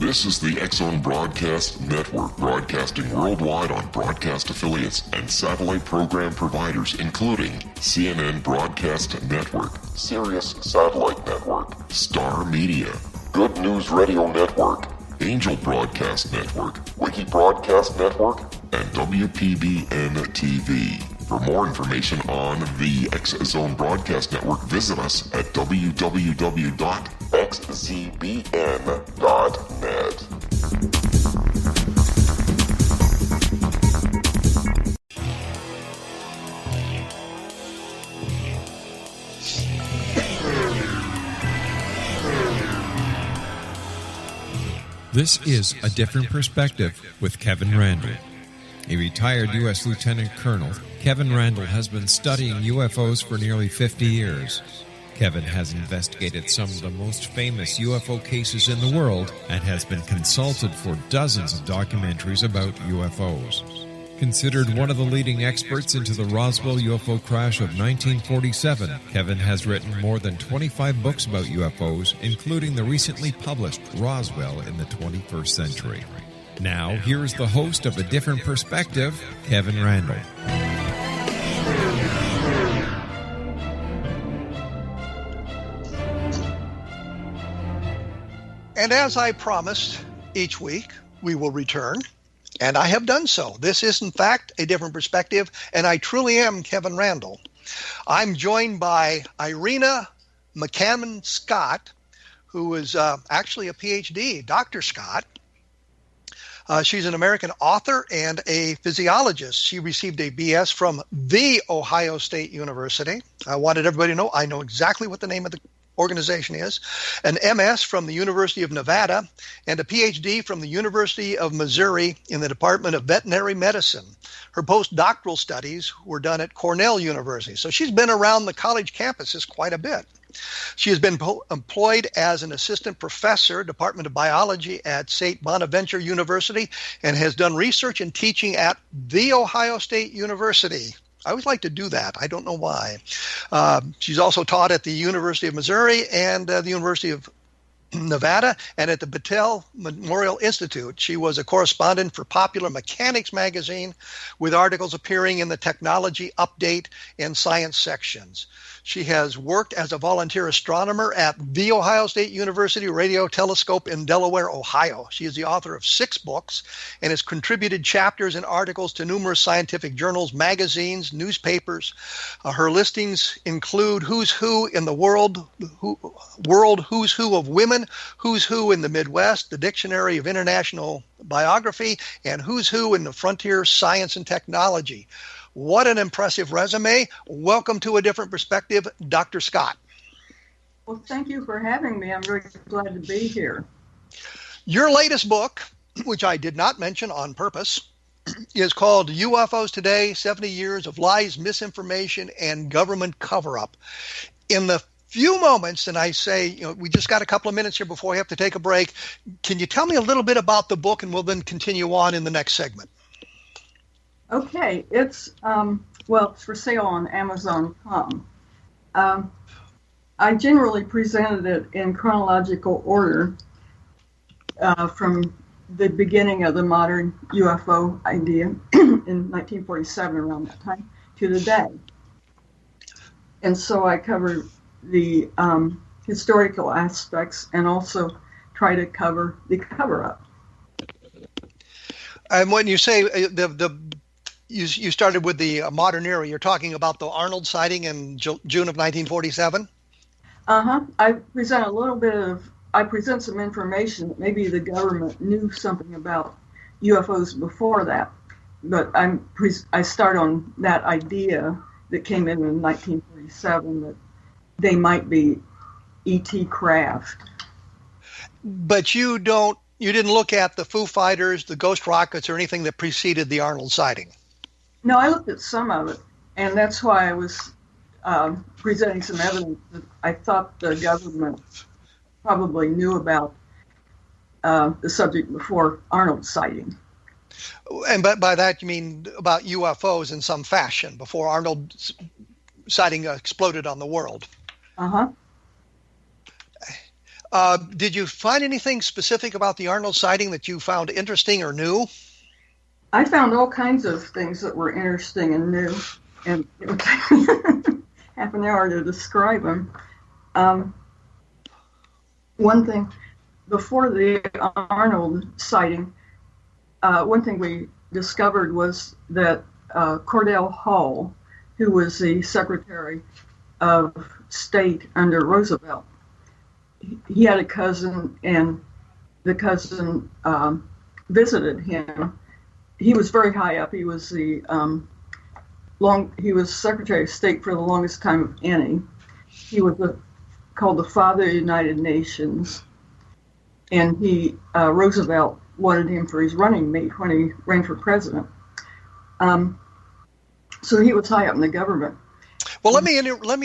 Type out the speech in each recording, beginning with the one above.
This is the X-Zone Broadcast Network, broadcasting worldwide on broadcast affiliates and satellite program providers, including CNN Broadcast Network, Sirius Satellite Network, Star Media, Good News Radio Network, Angel Broadcast Network, Wiki Broadcast Network, and WPBN TV. For more information on the X-Zone Broadcast Network, visit us at www.xzbn.net. This is A Different Perspective with Kevin Randle. A retired U.S. Lieutenant Colonel, Kevin Randle has been studying UFOs for nearly 50 years. Kevin has investigated some of the most famous UFO cases in the world and has been consulted for dozens of documentaries about UFOs. Considered one of the leading experts into the Roswell UFO crash of 1947, Kevin has written more than 25 books about UFOs, including the recently published Roswell in the 21st Century. Now, here is the host of A Different Perspective, Kevin Randle. And as I promised, each week we will return, and I have done so. This is, in fact, A Different Perspective, and I truly am Kevin Randle. I'm joined by Irena McCammon Scott, who is actually a PhD, Dr. Scott. She's an American author and a physiologist. She received a BS from The Ohio State University. I wanted everybody to know I know exactly what the name of the organization is. An MS from the University of Nevada and a PhD from the University of Missouri in the Department of Veterinary Medicine. Her postdoctoral studies were done at Cornell University. So she's been around the college campuses quite a bit. She has been employed as an assistant professor, Department of Biology at St. Bonaventure University, and has done research and teaching at The Ohio State University. I always like to do that. I don't know why. She's also taught at the University of Missouri and the University of Nevada and at the Battelle Memorial Institute. She was a correspondent for Popular Mechanics magazine with articles appearing in the Technology Update and Science sections. She has worked as a volunteer astronomer at The Ohio State University Radio Telescope in Delaware, Ohio. She is the author of 6 books and has contributed chapters and articles to numerous scientific journals, magazines, newspapers. Her listings include Who's Who in the World Who's Who of Women, Who's Who in the Midwest, the Dictionary of International Biography, and Who's Who in the Frontier Science and Technology. What an impressive resume. Welcome to A Different Perspective, Dr. Scott. Well, thank you for having me. I'm very glad to be here. Your latest book, which I did not mention on purpose, is called UFOs Today, 70 Years of Lies, Misinformation, and Government Cover-Up. In the few moments, and I say, we just got a couple of minutes here before we have to take a break, can you tell me a little bit about the book, and we'll then continue on in the next segment? Okay, it's for sale on Amazon.com. I generally presented it in chronological order from the beginning of the modern UFO idea in 1947, around that time, to today. And so I cover the historical aspects and also try to cover the cover-up. And when you say you started with the modern era, you're talking about the Arnold sighting in June of 1947? I present some information that maybe the government knew something about UFOs before that, but I start on that idea that came in 1947 that they might be ET craft. But you didn't look at the Foo Fighters, the Ghost Rockets, or anything that preceded the Arnold sighting? No, I looked at some of it, and that's why I was presenting some evidence that I thought the government probably knew about the subject before Arnold's sighting. And by that you mean about UFOs in some fashion, before Arnold's sighting exploded on the world? Did you find anything specific about the Arnold sighting that you found interesting or new? I found all kinds of things that were interesting and new, and it would take half an hour to describe them. One thing, before the Arnold sighting, one thing we discovered was that Cordell Hull, who was the Secretary of State under Roosevelt, he had a cousin, and the cousin visited him. He was very high up. He was he was Secretary of State for the longest time of any. He was called the Father of the United Nations, and Roosevelt wanted him for his running mate when he ran for president. So he was high up in the government. Well, let me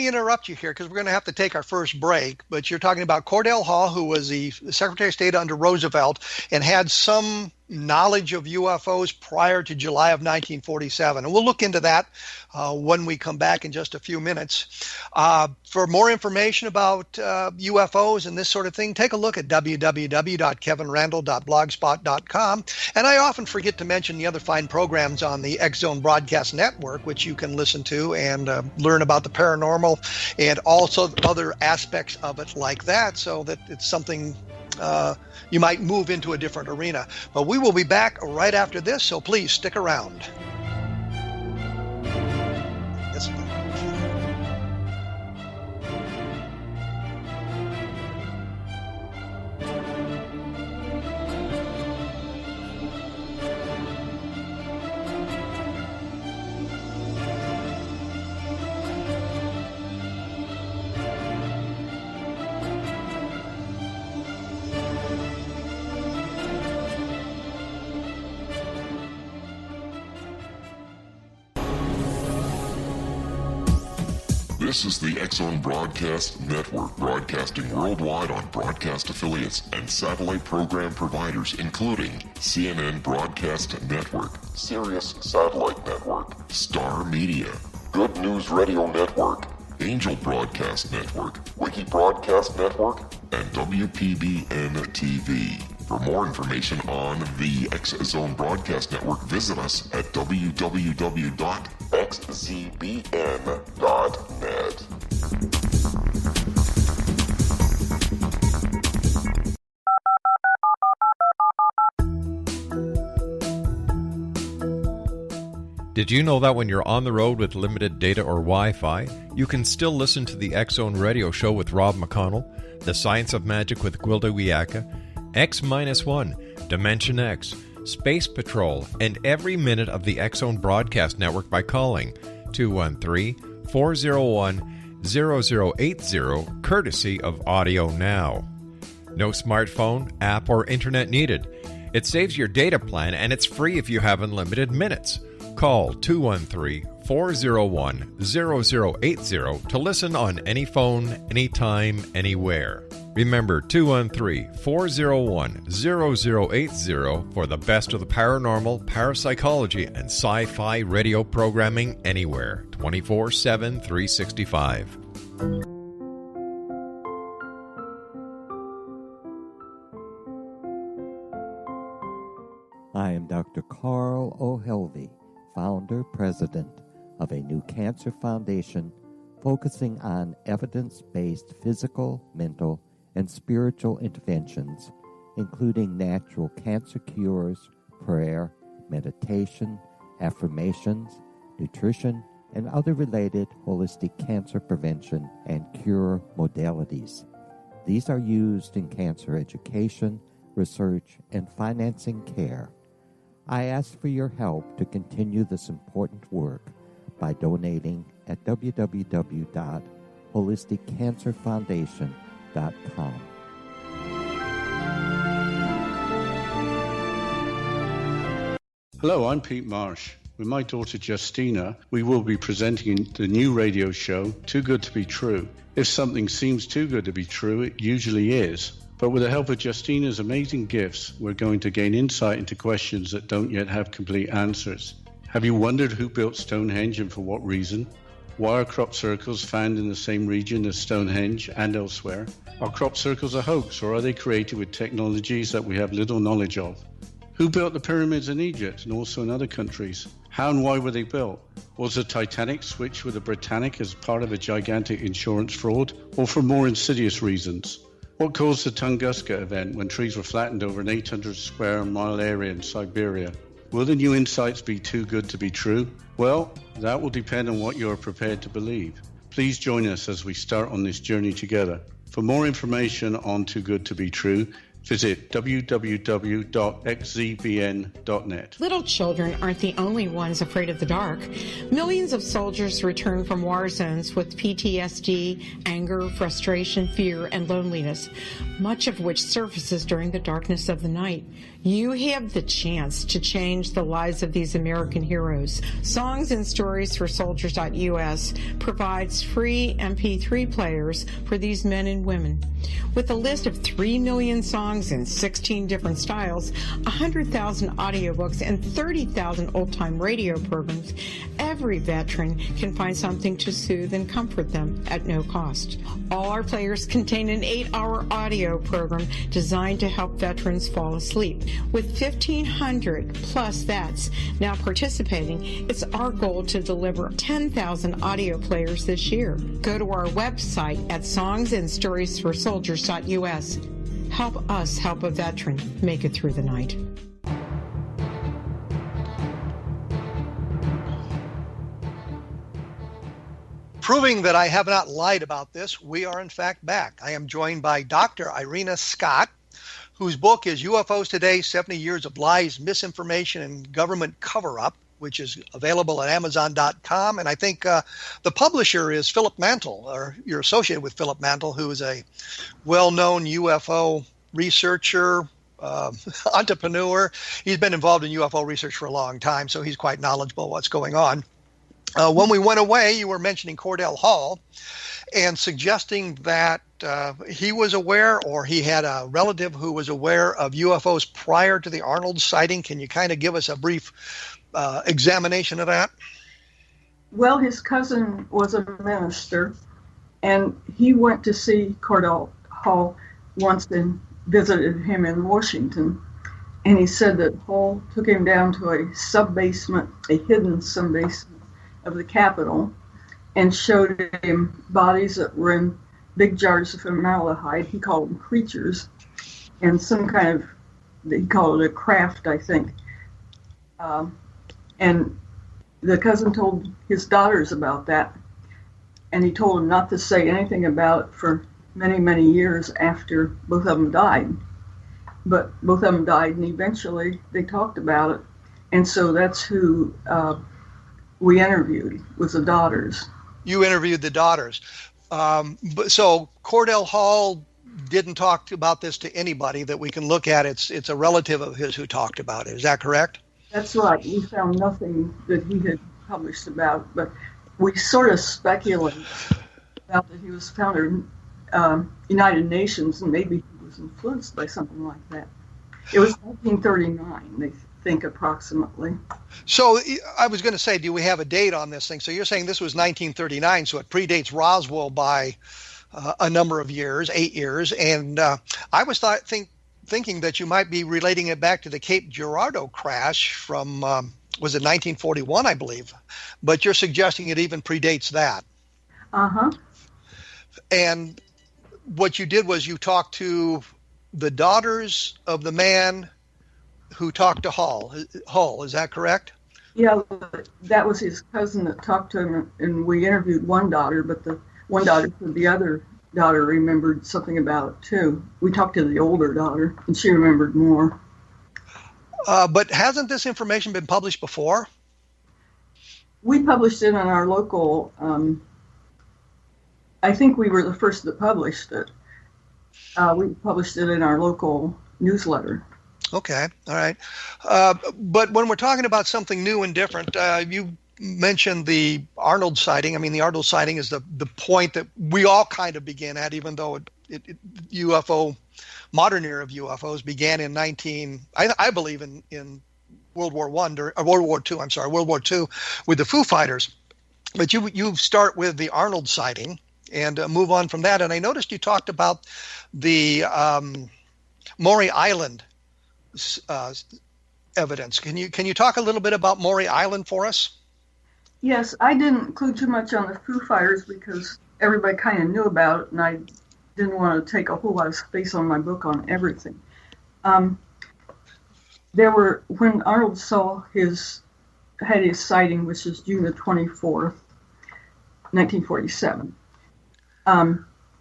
interrupt you here because we're going to have to take our first break. But you're talking about Cordell Hull, who was the Secretary of State under Roosevelt and had some knowledge of UFOs prior to July of 1947. And we'll look into that when we come back in just a few minutes. For more information about UFOs and this sort of thing, take a look at www.kevinrandle.blogspot.com. And I often forget to mention the other fine programs on the X-Zone Broadcast Network, which you can listen to and learn about the paranormal and also other aspects of it like that, so that it's something you might move into a different arena. But we will be back right after this, so please stick around. This is the X-Zone Broadcast Network, broadcasting worldwide on broadcast affiliates and satellite program providers, including CNN Broadcast Network, Sirius Satellite Network, Star Media, Good News Radio Network, Angel Broadcast Network, Wiki Broadcast Network, and WPBN TV. For more information on the X-Zone Broadcast Network, visit us at www.xzbn.net. Did you know that when you're on the road with limited data or Wi-Fi, you can still listen to the X-Zone Radio Show with Rob McConnell, The Science of Magic with Gwilda Wiyaka, X-1, Dimension X, Space Patrol, and every minute of the X-Zone Broadcast Network by calling 213-401-0080, courtesy of Audio Now. No smartphone, app, or internet needed. It saves your data plan, and it's free if you have unlimited minutes. Call 213-401-0080 to listen on any phone, anytime, anywhere. Remember, 213-401-0080 for the best of the paranormal, parapsychology, and sci-fi radio programming anywhere, 24/7, 365. I am Dr. Carl O'Helvey, founder, president of a new cancer foundation focusing on evidence-based physical, mental, and spiritual interventions, including natural cancer cures, prayer, meditation, affirmations, nutrition, and other related holistic cancer prevention and cure modalities. These are used in cancer education, research, and financing care. I ask for your help to continue this important work by donating at www.holisticcancerfoundation.com. Hello, I'm Pete Marsh. With my daughter Justina, we will be presenting the new radio show, Too Good to Be True. If something seems too good to be true, it usually is. But with the help of Justina's amazing gifts, we're going to gain insight into questions that don't yet have complete answers. Have you wondered who built Stonehenge and for what reason? Why are crop circles found in the same region as Stonehenge and elsewhere? Are crop circles a hoax, or are they created with technologies that we have little knowledge of? Who built the pyramids in Egypt and also in other countries? How and why were they built? Was the Titanic switched with the Britannic as part of a gigantic insurance fraud, or for more insidious reasons? What caused the Tunguska event when trees were flattened over an 800 square mile area in Siberia? Will the new insights be too good to be true? Well, that will depend on what you are prepared to believe. Please join us as we start on this journey together. For more information on Too Good to Be True, visit www.xzbn.net. Little children aren't the only ones afraid of the dark. Millions of soldiers return from war zones with PTSD, anger, frustration, fear, and loneliness, much of which surfaces during the darkness of the night. You have the chance to change the lives of these American heroes. Songs and Stories for Soldiers.us provides free MP3 players for these men and women. With a list of 3 million songs in 16 different styles, 100,000 audiobooks, and 30,000 old-time radio programs, every veteran can find something to soothe and comfort them at no cost. All our players contain an 8-hour audio program designed to help veterans fall asleep. With 1,500 plus vets now participating, it's our goal to deliver 10,000 audio players this year. Go to our website at songsandstoriesforsoldiers.us. Help us help a veteran make it through the night. Proving that I have not lied about this, we are in fact back. I am joined by Dr. Irena Scott, whose book is UFOs Today, 70 Years of Lies, Misinformation, and Government Cover-Up, which is available at Amazon.com. And I think the publisher is Philip Mantle, or you're associated with Philip Mantle, who is a well-known UFO researcher, entrepreneur. He's been involved in UFO research for a long time, so he's quite knowledgeable of what's going on. When we went away, you were mentioning Cornell Hall and suggesting that he was aware, or he had a relative who was aware of UFOs prior to the Arnold sighting. Can you kind of give us a brief examination of that? Well, his cousin was a minister, and he went to see Cornell Hall once and visited him in Washington. And he said that Hall took him down to a sub-basement, a hidden sub-basement of the Capitol, and showed him bodies that were in big jars of formaldehyde. He called them creatures, and some kind of, he called it a craft, I think. And the cousin told his daughters about that, and he told them not to say anything about it for many, many years after both of them died. But both of them died, and eventually they talked about it, and so that's who we interviewed, was the daughters. You interviewed the daughters. So Cornell Hall didn't talk about this to anybody that we can look at. It's a relative of his who talked about it. Is that correct? That's right. We found nothing that he had published about, but we sort of speculate about that he was founder of United Nations, and maybe he was influenced by something like that. It was 1939, they think, approximately. So I was going to say, do we have a date on this thing? So you're saying this was 1939, so it predates Roswell by a number of years, 8 years. And I was thinking that you might be relating it back to the Cape Girardeau crash from, was it 1941, I believe? But you're suggesting it even predates that. Uh-huh. And what you did was you talked to the daughters of the man who talked to Hull, is that correct? Yeah, that was his cousin that talked to him, and we interviewed one daughter, but the one daughter said the other daughter remembered something about it too. We talked to the older daughter, and she remembered more. But hasn't this information been published before? We published it in our local, I think we were the first that published it. We published it in our local newsletter. Okay, all right. But when we're talking about something new and different, you mentioned the Arnold sighting. I mean, the Arnold sighting is the point that we all kind of begin at, even though modern era of UFOs began in I believe in World War II with the Foo Fighters. But you start with the Arnold sighting and move on from that. And I noticed you talked about the Maury Island evidence. Can you talk a little bit about Maury Island for us? Yes, I didn't include too much on the Foo Fighters because everybody kind of knew about it, and I didn't want to take a whole lot of space on my book on everything. When Arnold had his sighting, which is June the 24th, 1947.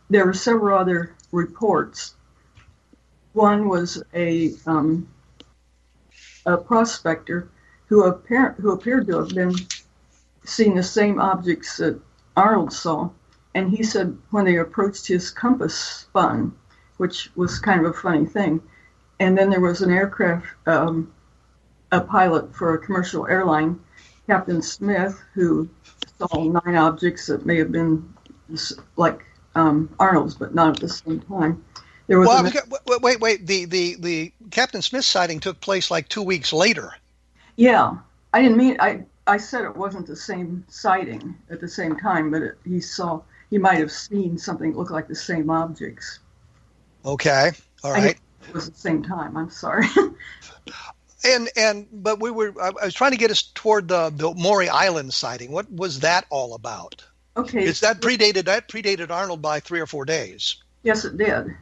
There were several other reports. One was a prospector who appeared to have been seeing the same objects that Arnold saw, and he said when they approached his compass spun, which was kind of a funny thing. And then there was an aircraft, a pilot for a commercial airline, Captain Smith, who saw 9 objects that may have been like Arnold's, but not at the same time. There was wait. The Captain Smith sighting took place like 2 weeks later. Yeah, I didn't mean I said it wasn't the same sighting at the same time, but he might have seen something that looked like the same objects. Okay, all right. It was at the same time. I'm sorry. But I was trying to get us toward the Maury Island sighting. What was that all about? Okay, That predated Arnold by 3 or 4 days. Yes, it did,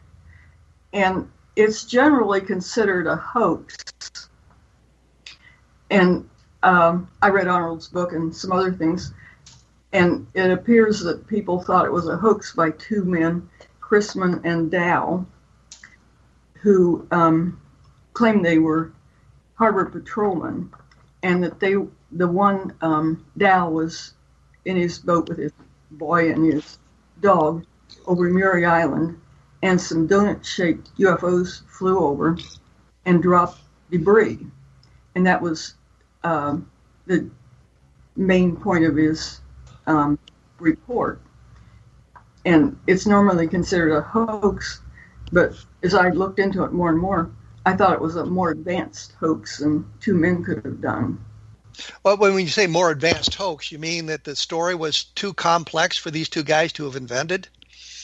and it's generally considered a hoax. And I read Arnold's book and some other things, and it appears that people thought it was a hoax by 2 men, Chrisman and Dow, who claimed they were harbor patrolmen, and that Dow was in his boat with his boy and his dog over Murray Island, and some donut-shaped UFOs flew over and dropped debris, and that was the main point of his report. And it's normally considered a hoax, but as I looked into it more and more, I thought it was a more advanced hoax than 2 men could have done. Well, when you say more advanced hoax, you mean that the story was too complex for these 2 guys to have invented?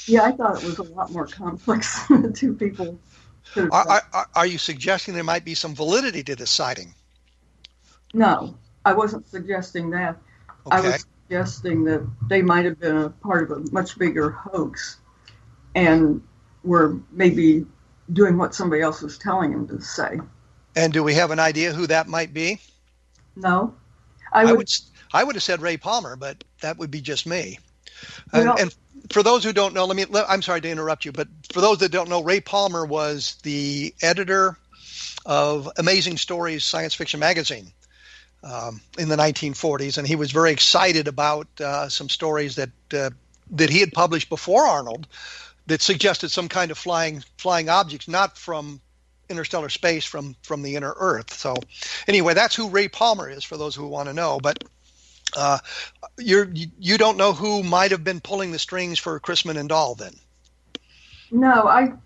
Yeah, I thought it was a lot more complex than the 2 people could have done. Are you suggesting there might be some validity to this sighting? No, I wasn't suggesting that. Okay. I was suggesting that they might have been a part of a much bigger hoax and were maybe doing what somebody else was telling them to say. And do we have an idea who that might be? No. I would have said Ray Palmer, but that would be just me. Well, and for those who don't know, I'm sorry to interrupt you, but for those that don't know, Ray Palmer was the editor of Amazing Stories science fiction magazine in the 1940s, and he was very excited about some stories that he had published before Arnold that suggested some kind of flying objects, not from interstellar space, from the inner Earth. So anyway, that's who Ray Palmer is for those who want to know. But you don't know who might have been pulling the strings for Chrisman and Dahl then? No,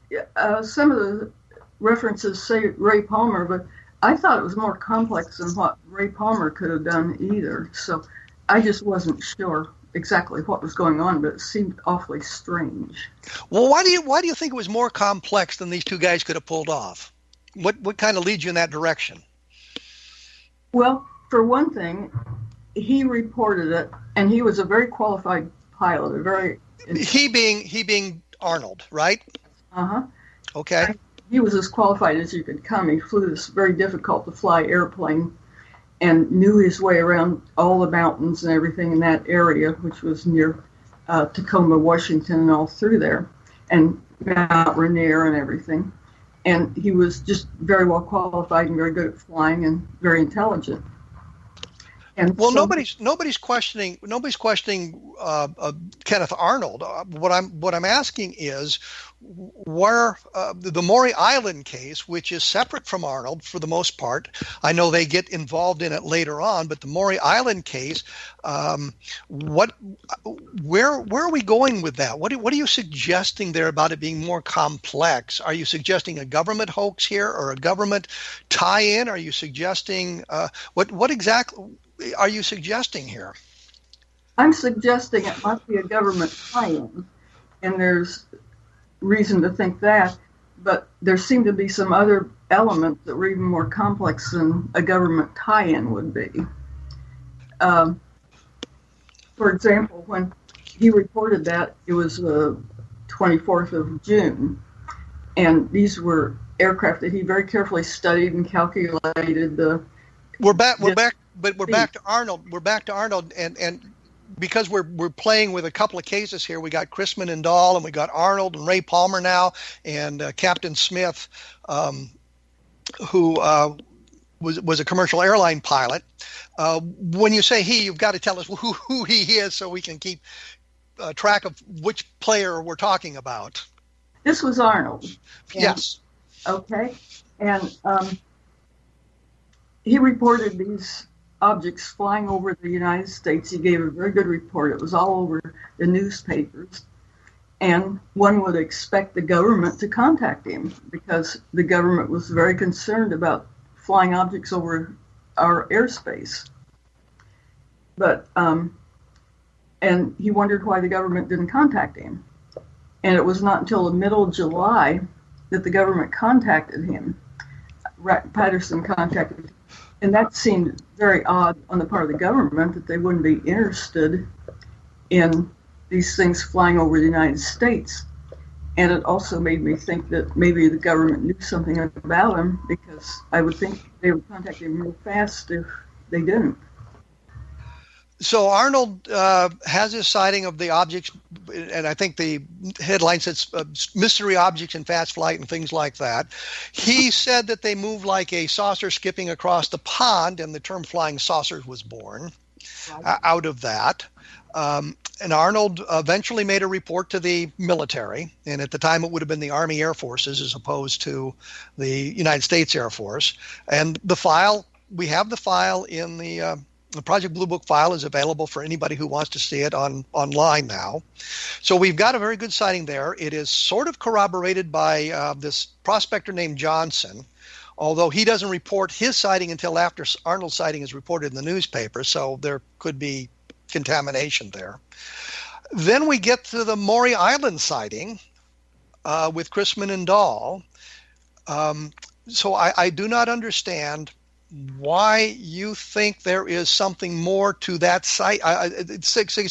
some of the references say Ray Palmer, but I thought it was more complex than what Ray Palmer could have done either. So I just wasn't sure exactly what was going on, but it seemed awfully strange. Well, why do you think it was more complex than these 2 guys could have pulled off? What kind of leads you in that direction? Well, for one thing, he reported it, and he was a very qualified pilot. He being Arnold, right? Uh-huh. Okay. He was as qualified as you could come. He flew this very difficult to fly airplane and knew his way around all the mountains and everything in that area, which was near Tacoma, Washington, and all through there, and Mount Rainier and everything. And he was just very well qualified and very good at flying and very intelligent. And well, nobody's questioning Kenneth Arnold. What I'm asking is where the Maury Island case, which is separate from Arnold for the most part. I know they get involved in it later on, but the Maury Island case, where are we going with that? What are you suggesting there about it being more complex? Are you suggesting a government hoax here or a government tie-in? Are you suggesting what exactly are you suggesting here? I'm suggesting it might be a government tie-in, and there's reason to think that, but there seem to be some other elements that were even more complex than a government tie-in would be. For example, when he reported that, it was the 24th of June, and these were aircraft that he very carefully studied and calculated the. We're back to Arnold. We're back to Arnold, and because we're playing with a couple of cases here, we got Chrisman and Dahl, and we got Arnold and Ray Palmer now, and Captain Smith, who was a commercial airline pilot. When you say he, you've got to tell us who he is so we can keep track of which player we're talking about. This was Arnold. Yes. Okay. And he reported these objects flying over the United States. He gave a very good report. It was all over the newspapers. And one would expect the government to contact him because the government was very concerned about flying objects over our airspace. But, and he wondered why the government didn't contact him. And it was not until the middle of July that the government contacted him. Patterson contacted him. And that seemed very odd on the part of the government that they wouldn't be interested in these things flying over the United States. And it also made me think that maybe the government knew something about him, because I would think they would contact him real fast if they didn't. So Arnold has his sighting of the objects, and I think the headline says mystery objects in fast flight and things like that. He said that they move like a saucer skipping across the pond, and the term flying saucers was born out of that. And Arnold eventually made a report to the military, and at the time it would have been the Army Air Forces as opposed to the United States Air Force. And the file, we have the file in the Project Blue Book file is available for anybody who wants to see it online now. So we've got a very good sighting there. It is sort of corroborated by this prospector named Johnson, although he doesn't report his sighting until after Arnold's sighting is reported in the newspaper, so there could be contamination there. Then we get to the Maury Island sighting with Chrisman and Dahl. So I do not understand why you think there is something more to that site. It's suggesting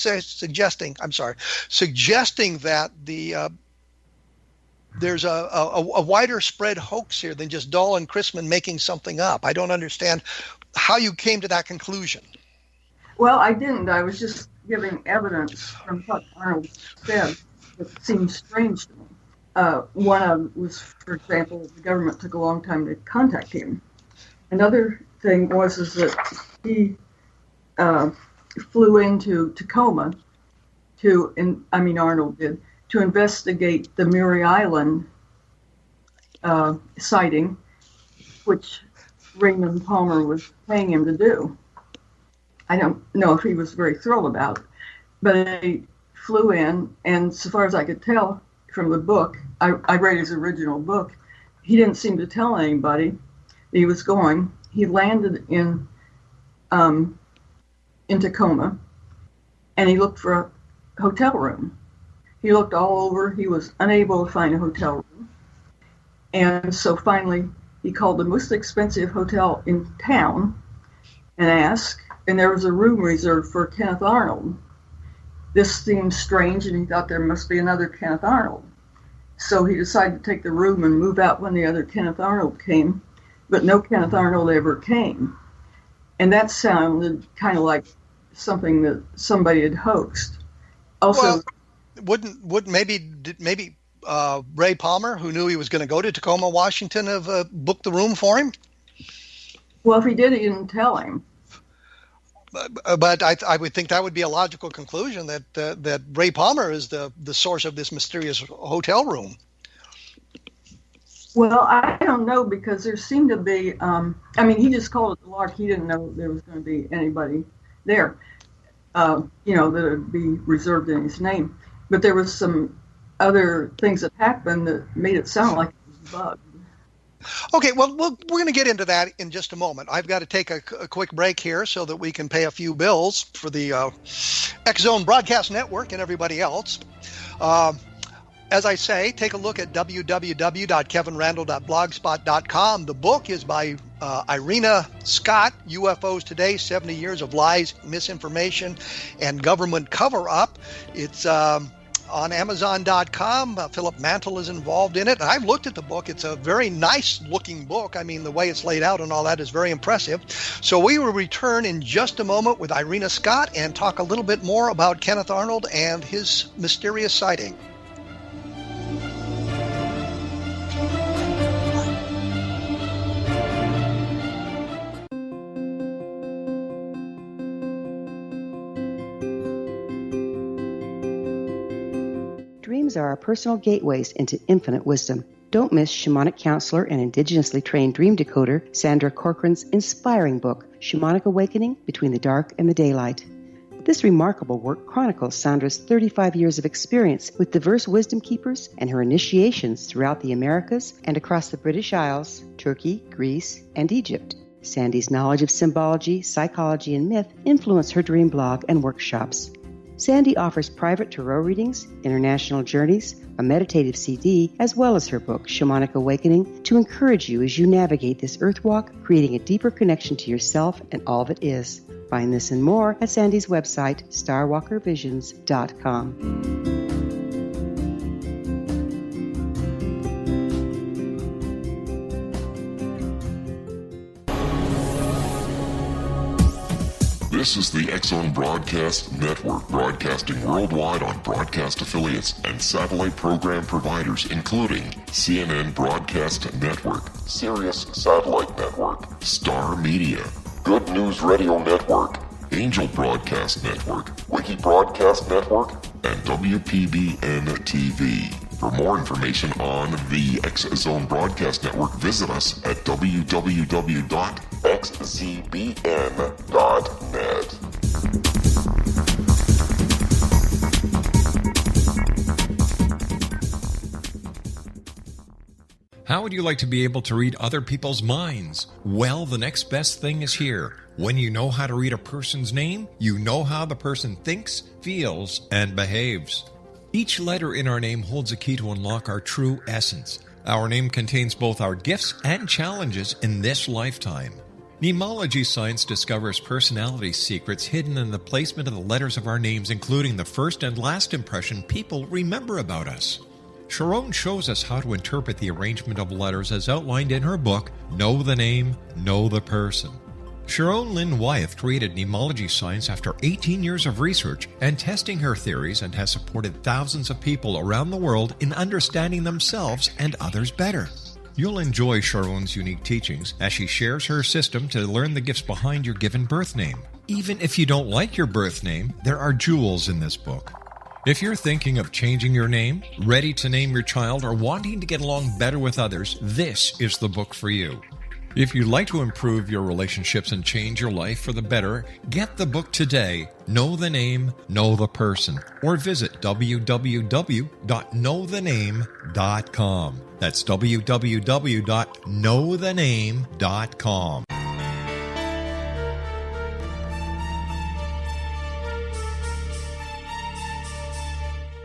that there's a wider spread hoax here than just Dahl and Chrisman making something up. I don't understand how you came to that conclusion. Well, I didn't. I was just giving evidence from what Arnold said that seemed strange to me. One of them was, for example, the government took a long time to contact him. Another thing was that he flew into Tacoma Arnold did, to investigate the Maury Island sighting, which Raymond Palmer was paying him to do. I don't know if he was very thrilled about it, but he flew in, and so far as I could tell from the book, I read his original book, he didn't seem to tell anybody that he was going. He landed in Tacoma, and he looked for a hotel room. He looked all over. He was unable to find a hotel room. And so finally, he called the most expensive hotel in town and asked, and there was a room reserved for Kenneth Arnold. This seemed strange, and he thought there must be another Kenneth Arnold. So he decided to take the room and move out when the other Kenneth Arnold came, but no Kenneth Arnold ever came. And that sounded kind of like something that somebody had hoaxed. Also, well, wouldn't maybe Ray Palmer, who knew he was going to go to Tacoma, Washington, have booked the room for him? Well, if he did, he didn't tell him. But I would think that would be a logical conclusion that Ray Palmer is the source of this mysterious hotel room. Well, I don't know, because there seemed to be, he just called it the lark. He didn't know there was going to be anybody there, that would be reserved in his name. But there was some other things that happened that made it sound like it was bugged. Okay, well, we're going to get into that in just a moment. I've got to take a quick break here so that we can pay a few bills for the X-Zone Broadcast Network and everybody else. As I say, take a look at www.kevinrandle.blogspot.com. The book is by Irena Scott, UFOs Today, 70 Years of Lies, Misinformation, and Government Cover-Up. It's on Amazon.com. Philip Mantle is involved in it. And I've looked at the book. It's a very nice-looking book. I mean, the way it's laid out and all that is very impressive. So we will return in just a moment with Irena Scott and talk a little bit more about Kenneth Arnold and his mysterious sighting. Dreams are our personal gateways into infinite wisdom. Don't miss shamanic counselor and indigenously trained dream decoder Sandra Corcoran's inspiring book, Shamanic Awakening Between the Dark and the Daylight. This remarkable work chronicles Sandra's 35 years of experience with diverse wisdom keepers and her initiations throughout the Americas and across the British Isles, Turkey, Greece, and Egypt. Sandy's knowledge of symbology, psychology, and myth influenced her dream blog and workshops. Sandy offers private tarot readings, international journeys, a meditative CD, as well as her book, Shamanic Awakening, to encourage you as you navigate this earth walk, creating a deeper connection to yourself and all that is. Find this and more at Sandy's website, starwalkervisions.com. This is the X-Zone Broadcast Network, broadcasting worldwide on broadcast affiliates and satellite program providers, including CNN Broadcast Network, Sirius Satellite Network, Star Media, Good News Radio Network, Angel Broadcast Network, Wiki Broadcast Network, and WPBN TV. For more information on the X-Zone Broadcast Network, visit us at www.xzbn.net. How would you like to be able to read other people's minds? Well, the next best thing is here. When you know how to read a person's name, you know how the person thinks, feels, and behaves. Each letter in our name holds a key to unlock our true essence. Our name contains both our gifts and challenges in this lifetime. Mnemology science discovers personality secrets hidden in the placement of the letters of our names, including the first and last impression people remember about us. Sharon shows us how to interpret the arrangement of letters as outlined in her book, Know the Name, Know the Person. Sharon Lynn Wyeth created mnemology science after 18 years of research and testing her theories, and has supported thousands of people around the world in understanding themselves and others better. You'll enjoy Sharon's unique teachings as she shares her system to learn the gifts behind your given birth name. Even if you don't like your birth name, there are jewels in this book. If you're thinking of changing your name, ready to name your child, or wanting to get along better with others, this is the book for you. If you'd like to improve your relationships and change your life for the better, get the book today, Know the Name, Know the Person, or visit www.knowthename.com. That's www.knowthename.com.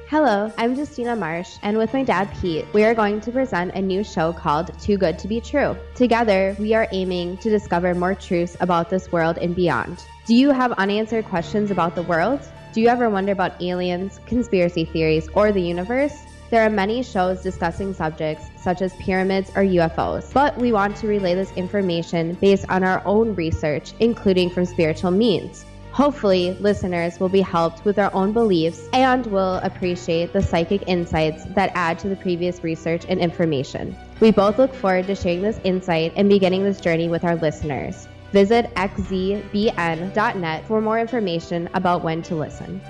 Hello, I'm Justina Marsh, and with my dad Pete, we are going to present a new show called Too Good to Be True. Together, we are aiming to discover more truths about this world and beyond. Do you have unanswered questions about the world? Do you ever wonder about aliens, conspiracy theories, or the universe? There are many shows discussing subjects such as pyramids or UFOs, but we want to relay this information based on our own research, including from spiritual means. Hopefully, listeners will be helped with their own beliefs and will appreciate the psychic insights that add to the previous research and information. We both look forward to sharing this insight and beginning this journey with our listeners. Visit xzbn.net for more information about when to listen.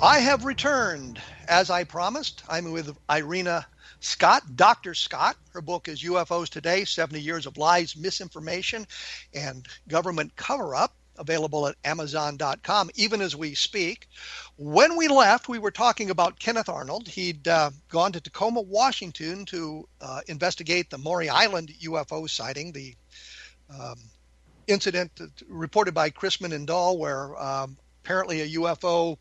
I have returned. As I promised, I'm with Irena Scott, Dr. Scott. Her book is UFOs Today, 70 Years of Lies, Misinformation, and Government Cover-Up, available at Amazon.com, even as we speak. When we left, we were talking about Kenneth Arnold. He'd gone to Tacoma, Washington to investigate the Maury Island UFO sighting, the incident reported by Chrisman and Dahl, where apparently a UFO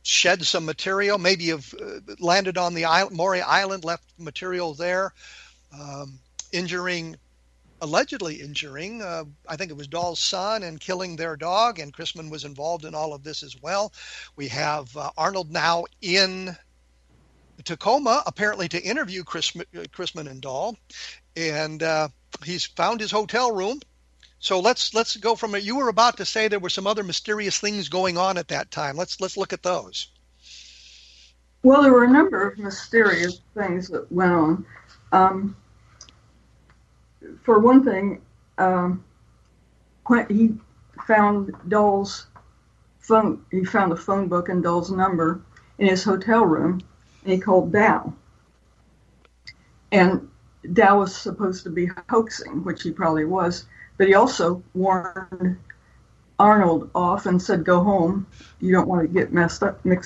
shed some material, maybe have landed on the Maury Island, left material there, allegedly injuring, I think it was Dahl's son, and killing their dog, and Chrisman was involved in all of this as well. We have Arnold now in Tacoma, apparently to interview Chrisman and Dahl, and he's found his hotel room. So let's go from it. You were about to say there were some other mysterious things going on at that time. Let's look at those. Well, there were a number of mysterious things that went on. For one thing, when he found Dahl's phone, he found the phone book and Dahl's number in his hotel room, and he called Dow. And Dow was supposed to be hoaxing, which he probably was, but he also warned Arnold off and said, "Go home. You don't want to get mixed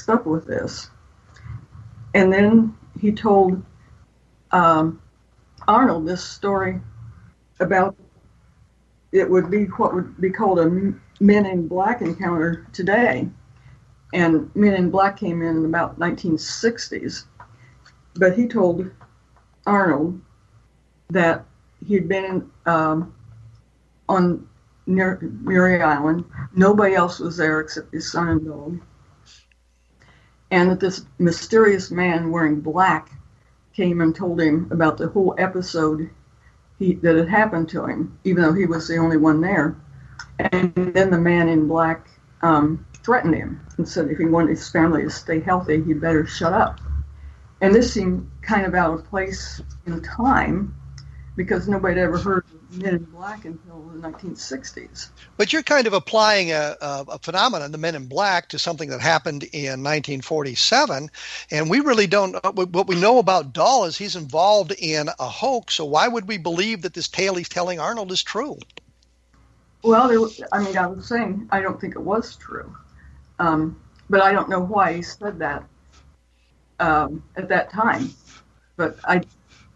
up with this." And then he told Arnold this story about it would be what would be called a Men in Black encounter today. And Men in Black came in about 1960s. But he told Arnold that he'd been on Maury Island. Nobody else was there except his son and dog. And that this mysterious man wearing black came and told him about the whole episode that had happened to him, even though he was the only one there. And then the man in black threatened him and said if he wanted his family to stay healthy, he better shut up. And this seemed kind of out of place in time because nobody had ever heard of Men in Black until the 1960s. But you're kind of applying a phenomenon, the Men in Black, to something that happened in 1947, and we really don't. What we know about Dahl is he's involved in a hoax. So why would we believe that this tale he's telling Arnold is true? Well, I was saying I don't think it was true, but I don't know why he said that at that time. But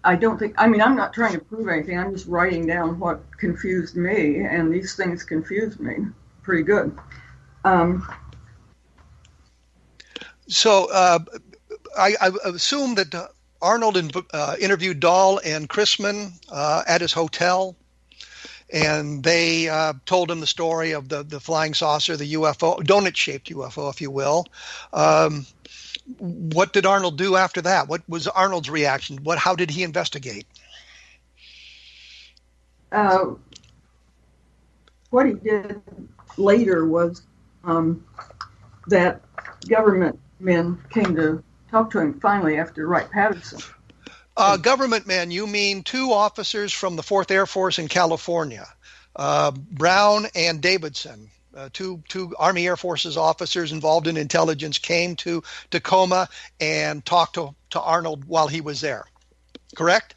I don't think, I'm not trying to prove anything. I'm just writing down what confused me, and these things confused me pretty good. So I assume that Arnold interviewed Dahl and Chrisman at his hotel, and they told him the story of the flying saucer, the UFO, donut-shaped UFO, if you will. What did Arnold do after that? What was Arnold's reaction? How did he investigate? What he did later was that government men came to talk to him finally after Wright-Patterson. Government men, you mean two officers from the 4th Air Force in California, Brown and Davidson. Two Army Air Forces officers involved in intelligence came to Tacoma and talked to Arnold while he was there. Correct?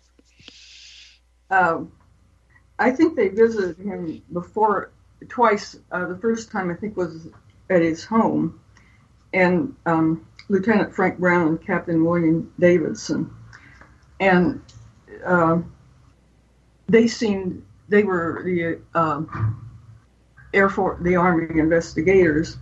I think they visited him twice. The first time I think was at his home, and Lieutenant Frank Brown and Captain William Davidson, and they were the Air Force, the Army investigators,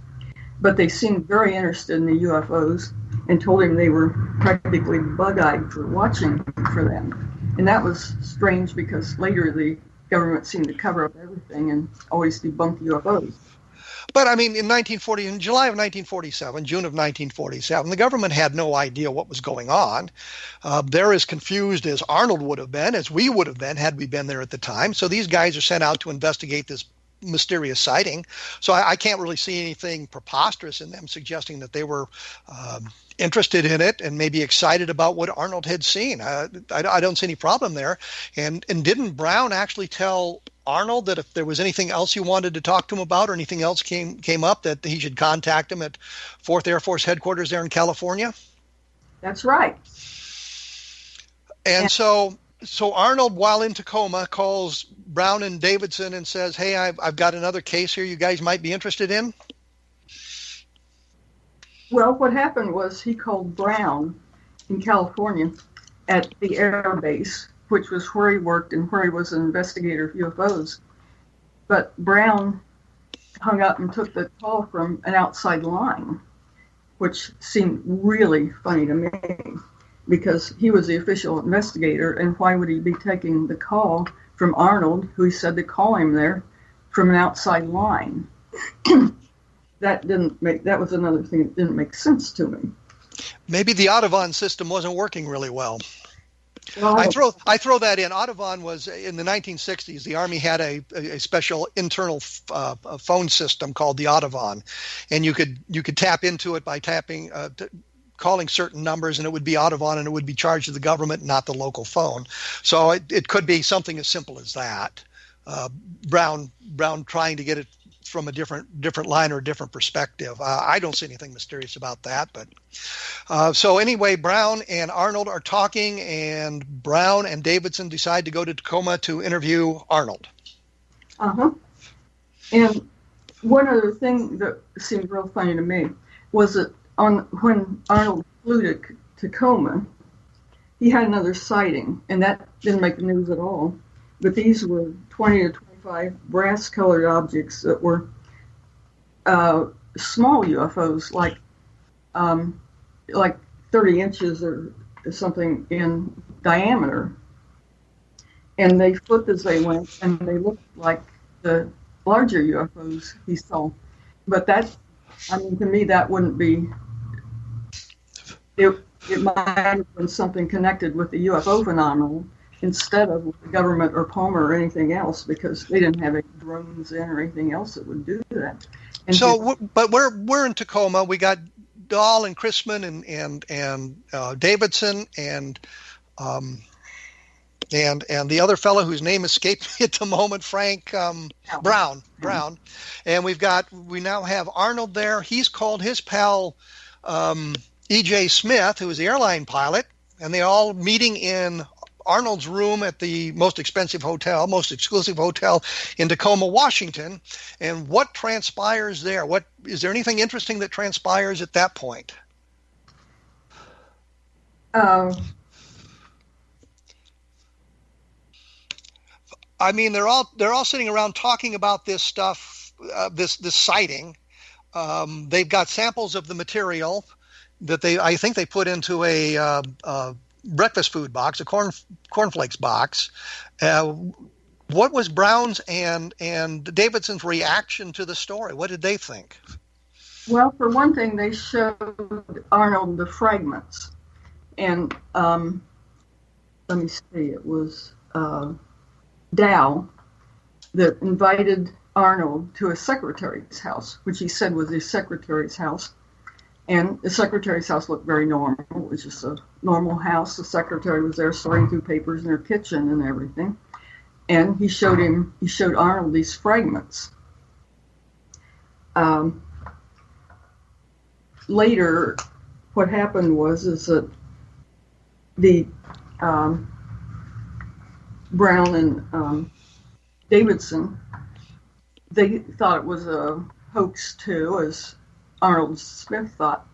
but they seemed very interested in the UFOs and told him they were practically bug-eyed for watching for them. And that was strange because later the government seemed to cover up everything and always debunk UFOs. But in July of 1947, June of 1947, the government had no idea what was going on. They're as confused as Arnold would have been, as we would have been had we been there at the time. So these guys are sent out to investigate this mysterious sighting. So I can't really see anything preposterous in them suggesting that they were interested in it and maybe excited about what Arnold had seen. I don't see any problem there. And didn't Brown actually tell Arnold that if there was anything else he wanted to talk to him about or anything else came up, that he should contact him at 4th Air Force headquarters there in California? That's right. And so Arnold, while in Tacoma, calls Brown and Davidson and says, "Hey, I've got another case here you guys might be interested in." Well, what happened was he called Brown in California at the air base, which was where he worked and where he was an investigator of UFOs. But Brown hung up and took the call from an outside line, which seemed really funny to me because he was the official investigator, and why would he be taking the call from Arnold, who he said to call him there, from an outside line? That was another thing that didn't make sense to me. Maybe the Audubon system wasn't working really well. Well, I throw that in. Audubon was in the 1960s. The Army had a special internal phone system called the Audubon, and you could tap into it by calling certain numbers, and it would be Audubon, and it would be charged to the government, not the local phone. So it could be something as simple as that. Brown trying to get it from a different line or a different perspective. I don't see anything mysterious about that. But so anyway, Brown and Arnold are talking, and Brown and Davidson decide to go to Tacoma to interview Arnold. And one other thing that seemed real funny to me was that when Arnold flew to Tacoma, he had another sighting, and that didn't make the news at all. But these were 20 to 25 brass-colored objects that were small UFOs, like 30 inches or something in diameter. And they flipped as they went, and they looked like the larger UFOs he saw. But to me, that wouldn't be. It might have been something connected with the UFO phenomenon instead of the government or Palmer or anything else, because they didn't have any drones in or anything else that would do that. But we're in Tacoma. We got Dahl and Chrisman and Davidson and the other fellow whose name escaped me at the moment, Frank Brown. And we now have Arnold there. He's called his pal E.J. Smith, who is the airline pilot, and they're all meeting in Arnold's room at the most exclusive hotel in Tacoma, Washington. And what transpires there? Is there anything interesting that transpires at that point? I mean, they're all sitting around talking about this stuff, this sighting. They've got samples of the material that I think they put into a breakfast food box, a cornflakes box. What was Brown's and Davidson's reaction to the story? What did they think? Well, for one thing, they showed Arnold the fragments. And let me see, it was Dow that invited Arnold to a secretary's house, which he said was his secretary's house. And the secretary's house looked very normal. It was just a normal house. The secretary was there sorting through papers in her kitchen and everything. And he showed Arnold these fragments. Later, what happened was that the Brown and Davidson, they thought it was a hoax too, as Arnold Smith thought,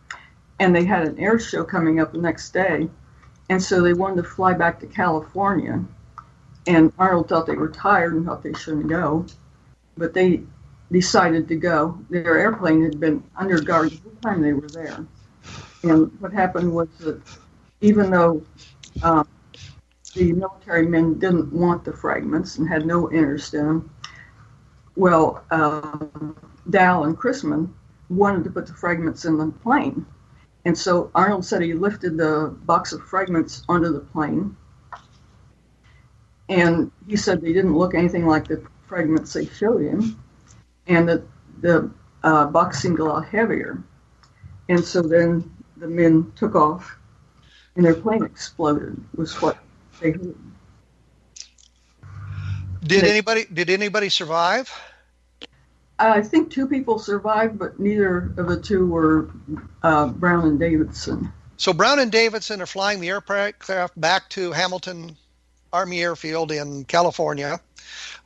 and they had an air show coming up the next day, and so they wanted to fly back to California, and Arnold thought they were tired and thought they shouldn't go, but they decided to go. Their airplane had been under guard the whole time they were there, and what happened was that even though the military men didn't want the fragments and had no interest in them, well, Dow and Chrisman wanted to put the fragments in the plane. And so Arnold said he lifted the box of fragments onto the plane. And he said they didn't look anything like the fragments they showed him. And that the box seemed a lot heavier. And so then the men took off and their plane exploded, was what they heard. Did anybody survive? I think two people survived, but neither of the two were Brown and Davidson. So Brown and Davidson are flying the aircraft back to Hamilton Army Airfield in California.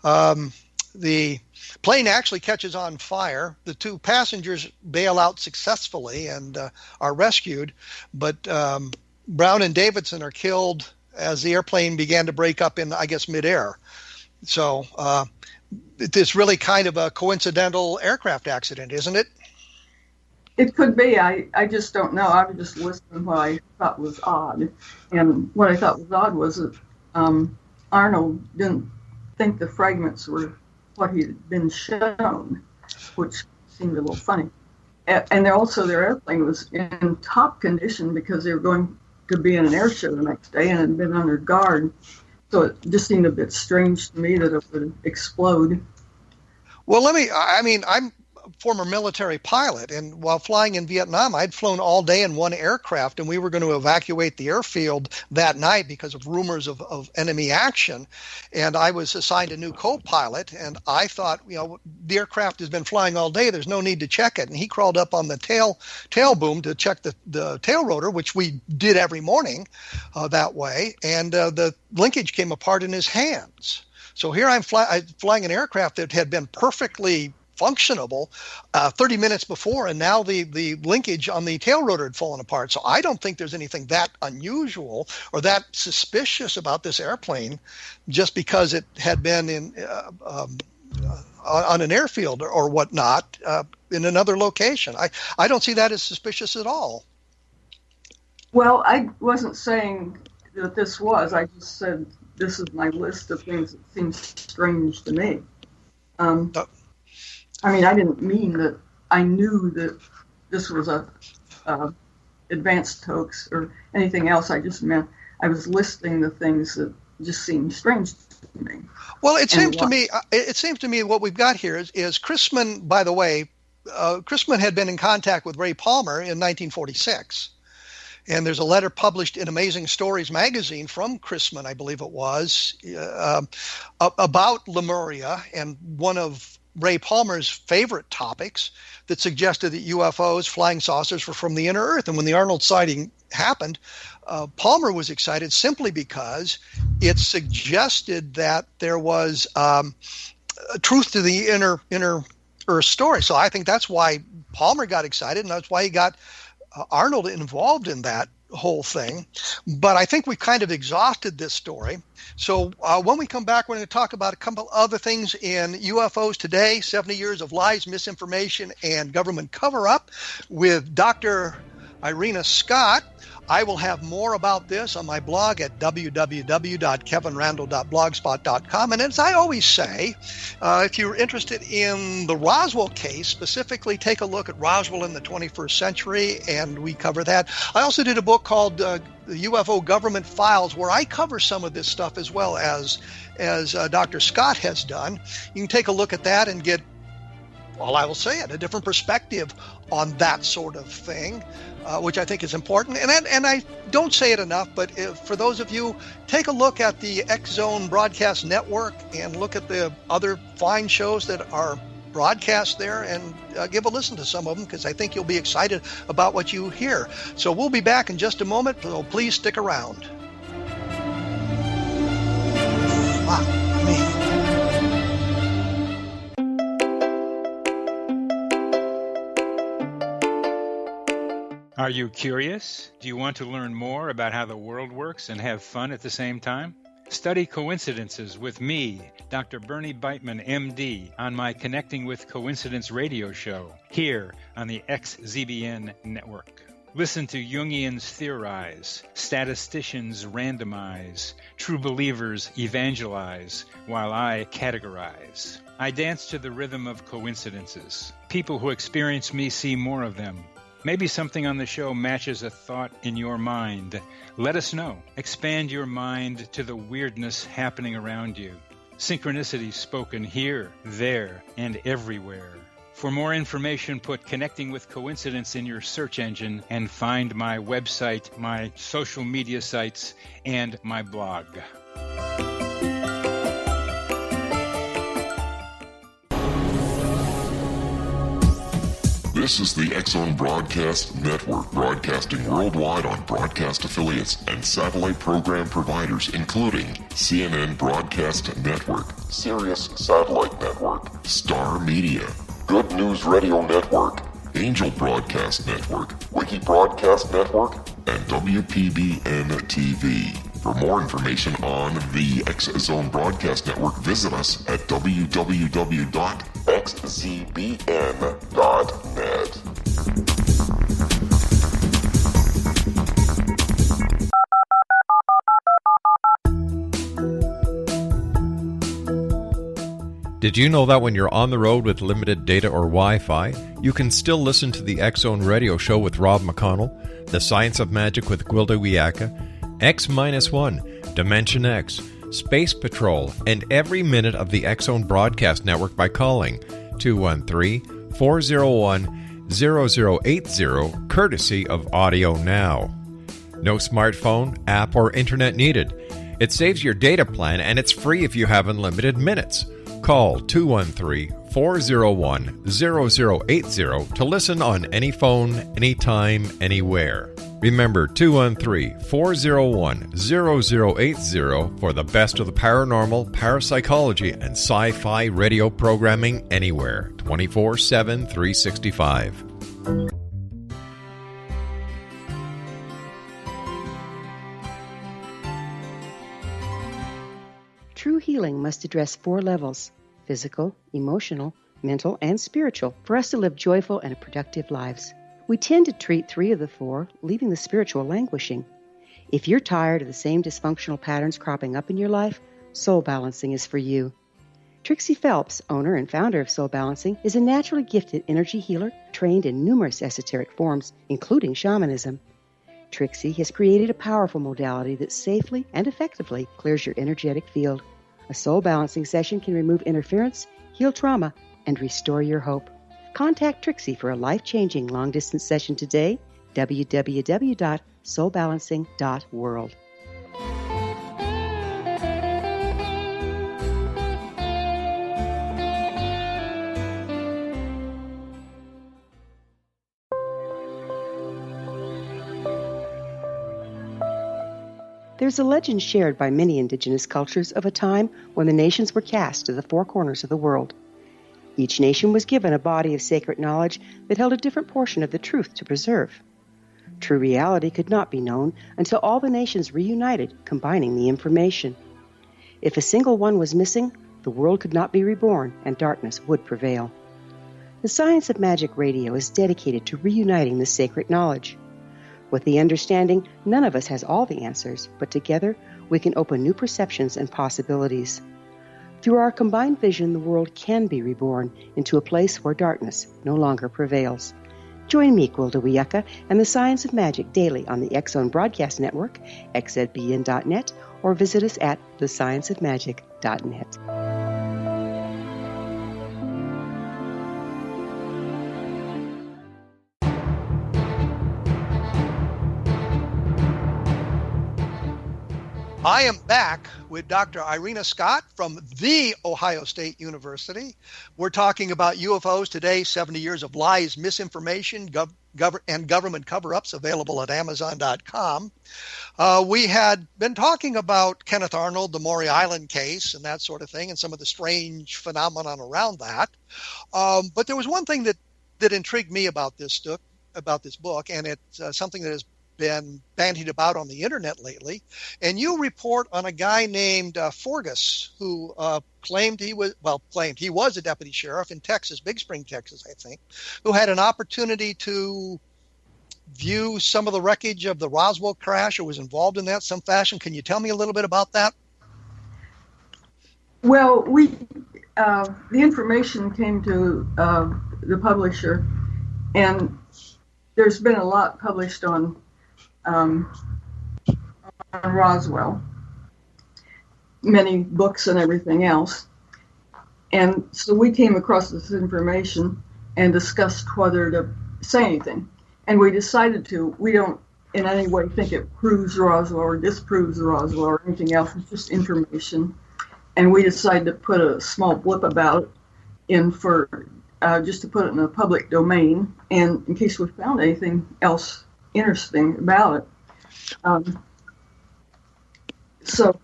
The plane actually catches on fire. The two passengers bail out successfully and are rescued, but Brown and Davidson are killed as the airplane began to break up in, I guess, midair. So it's really kind of a coincidental aircraft accident, isn't it? It could be. I just don't know. I was just listening what I thought was odd. And what I thought was odd was that Arnold didn't think the fragments were what he had been shown, which seemed a little funny. And their airplane was in top condition because they were going to be in an air show the next day and had been under guard. So it just seemed a bit strange to me that it would explode. Well, I'm a former military pilot, and while flying in Vietnam, I'd flown all day in one aircraft, and we were going to evacuate the airfield that night because of rumors of enemy action. And I was assigned a new co-pilot, and I thought, the aircraft has been flying all day. There's no need to check it. And he crawled up on the tail boom to check the tail rotor, which we did every morning that way. And the linkage came apart in his hands. So here I'm flying an aircraft that had been perfectly functionable 30 minutes before, and now the linkage on the tail rotor had fallen apart. So I don't think there's anything that unusual or that suspicious about this airplane just because it had been in on an airfield or whatnot in another location. I don't see that as suspicious at all. Well, I wasn't saying that this was. I just said this is my list of things that seem strange to me. I didn't mean that I knew that this was a advanced hoax or anything else. I just meant I was listing the things that just seemed strange to me. Well, it seems to me what we've got here is Chrisman. By the way, Chrisman had been in contact with Ray Palmer in 1946. And there's a letter published in Amazing Stories magazine from Chrisman, I believe it was, about Lemuria and one of Ray Palmer's favorite topics that suggested that UFOs, flying saucers, were from the inner Earth. And when the Arnold sighting happened, Palmer was excited simply because it suggested that there was truth to the inner Earth story. So I think that's why Palmer got excited, and that's why he got Arnold involved in that whole thing. But I think we've kind of exhausted this story. So when we come back, we're going to talk about a couple other things in UFOs today, 70 years of lies, misinformation, and government cover-up with Dr. Irena Scott. I will have more about this on my blog at www.kevinrandle.blogspot.com. And as I always say, if you're interested in the Roswell case, specifically take a look at Roswell in the 21st century, and we cover that. I also did a book called the UFO Government Files, where I cover some of this stuff as well as Dr. Scott has done. You can take a look at that and get, well, I will say it, a different perspective on that sort of thing, which I think is important. And I don't say it enough, but for those of you, take a look at the X Zone Broadcast Network and look at the other fine shows that are broadcast there and give a listen to some of them, because I think you'll be excited about what you hear. So we'll be back in just a moment, so please stick around. Wow, me. Are you curious? Do you want to learn more about how the world works and have fun at the same time? Study coincidences with me, Dr. Bernie Beitman, MD, on my Connecting with Coincidence radio show here on the XZBN network. Listen to Jungians theorize, statisticians randomize, true believers evangelize, while I categorize. I dance to the rhythm of coincidences. People who experience me see more of them. Maybe something on the show matches a thought in your mind. Let us know. Expand your mind to the weirdness happening around you. Synchronicity spoken here, there, and everywhere. For more information, put Connecting with Coincidence in your search engine and find my website, my social media sites, and my blog. This is the X-Zone Broadcast Network, broadcasting worldwide on broadcast affiliates and satellite program providers, including CNN Broadcast Network, Sirius Satellite Network, Star Media, Good News Radio Network, Angel Broadcast Network, Wiki Broadcast Network, and WPBN TV. For more information on the X-Zone Broadcast Network, visit us at www.xzbn.net. Did you know that when you're on the road with limited data or Wi-Fi, you can still listen to the X-Zone Radio Show with Rob McConnell, The Science of Magic with Gwilda Wiyaka, X-1, Dimension X, Space Patrol, and every minute of the X-Zone Broadcast Network by calling 213-401-0080, courtesy of Audio Now. No smartphone, app, or internet needed. It saves your data plan, and it's free if you have unlimited minutes. Call 213-401-0080 to listen on any phone, anytime, anywhere. Remember 213-401-0080 for the best of the paranormal, parapsychology, and sci-fi radio programming anywhere, 24/7, 365. True healing must address 4 levels: physical, emotional, mental, and spiritual, for us to live joyful and productive lives. We tend to treat 3 of the 4, leaving the spiritual languishing. If you're tired of the same dysfunctional patterns cropping up in your life, Soul Balancing is for you. Trixie Phelps, owner and founder of Soul Balancing, is a naturally gifted energy healer trained in numerous esoteric forms, including shamanism. Trixie has created a powerful modality that safely and effectively clears your energetic field. A Soul Balancing session can remove interference, heal trauma, and restore your hope. Contact Trixie for a life-changing long-distance session today, www.soulbalancing.world. There's a legend shared by many indigenous cultures of a time when the nations were cast to the 4 corners of the world. Each nation was given a body of sacred knowledge that held a different portion of the truth to preserve. True reality could not be known until all the nations reunited, combining the information. If a single one was missing, the world could not be reborn and darkness would prevail. The Science of Magic Radio is dedicated to reuniting the sacred knowledge. With the understanding, none of us has all the answers, but together we can open new perceptions and possibilities. Through our combined vision, the world can be reborn into a place where darkness no longer prevails. Join me, Gwilda Wiyaka, and the Science of Magic daily on the X-Zone Broadcast Network, xzbn.net, or visit us at thescienceofmagic.net. I am back with Dr. Irena Scott from The Ohio State University. We're talking about UFOs today, 70 years of lies, misinformation, and government cover-ups, available at Amazon.com. We had been talking about Kenneth Arnold, the Maury Island case, and that sort of thing, and some of the strange phenomenon around that. But there was one thing that intrigued me about this book, and it's something that has been bandied about on the internet lately, and you report on a guy named Forgus who claimed he was a deputy sheriff in Texas, Big Spring, Texas, I think, who had an opportunity to view some of the wreckage of the Roswell crash or was involved in that some fashion. Can you tell me a little bit about that? Well, the information came to the publisher, and there's been a lot published on Roswell, many books and everything else. And so we came across this information and discussed whether to say anything. And we decided we don't in any way think it proves Roswell or disproves Roswell or anything else. It's just information. And we decided to put a small blip about it in for just to put it in the public domain, and in case we found anything else interesting about it. So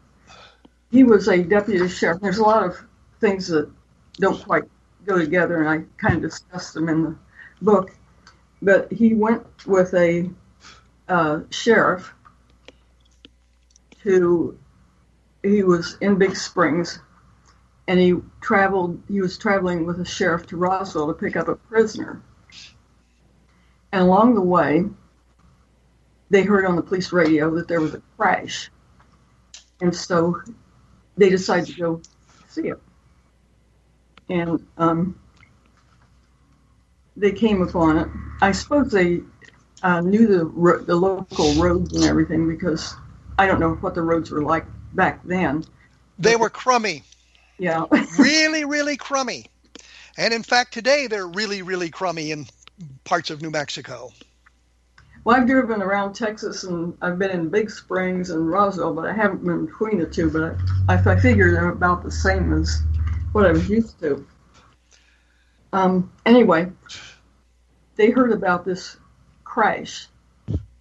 he was a deputy sheriff. There's a lot of things that don't quite go together, and I kind of discussed them in the book. But he went with a sheriff he was in Big Springs, and he was traveling with a sheriff to Roswell to pick up a prisoner. And along the way, they heard on the police radio that there was a crash. And so they decided to go see it. And they came upon it. I suppose they knew the local roads and everything, because I don't know what the roads were like back then. They were crummy. Yeah. Really, really crummy. And in fact, today they're really, really crummy in parts of New Mexico. Well, I've driven around Texas, and I've been in Big Springs and Roswell, but I haven't been between the two. But I figure they're about the same as what I'm used to. Anyway, they heard about this crash,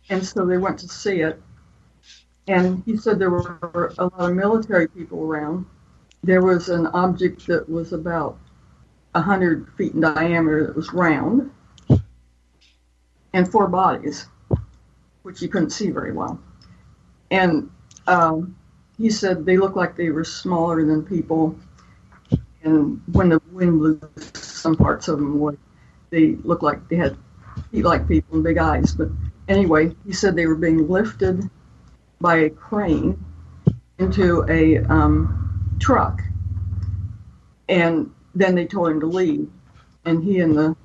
and so they went to see it. And he said there were a lot of military people around. There was an object that was about 100 feet in diameter that was round, and 4 bodies, which you couldn't see very well. And he said they looked like they were smaller than people, and when the wind blew some parts of them away, they looked like they had feet like people and big eyes. But anyway, he said they were being lifted by a crane into a truck, and then they told him to leave, and he and the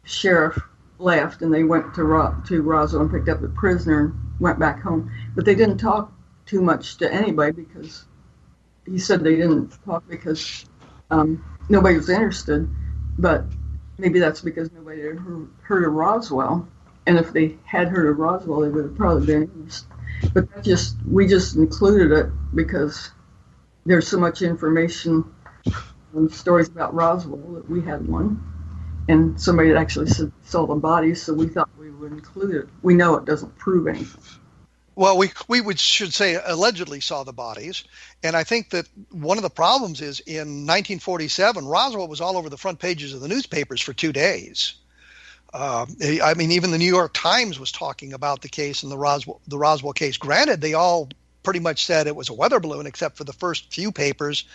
sheriff left, and they went to Roswell and picked up the prisoner and went back home. But they didn't talk too much to anybody, because he said they didn't talk because nobody was interested. But maybe that's because nobody had heard of Roswell, and if they had heard of Roswell, they would have probably been interested. But we just included it because there's so much information and stories about Roswell that we had one, and somebody had actually saw the bodies, so we thought we would include it. We know it doesn't prove anything. Well, we should say allegedly saw the bodies, and I think that one of the problems is in 1947, Roswell was all over the front pages of the newspapers for 2 days. I mean, even the New York Times was talking about the case and the Roswell case. Granted, they all pretty much said it was a weather balloon, except for the first few papers,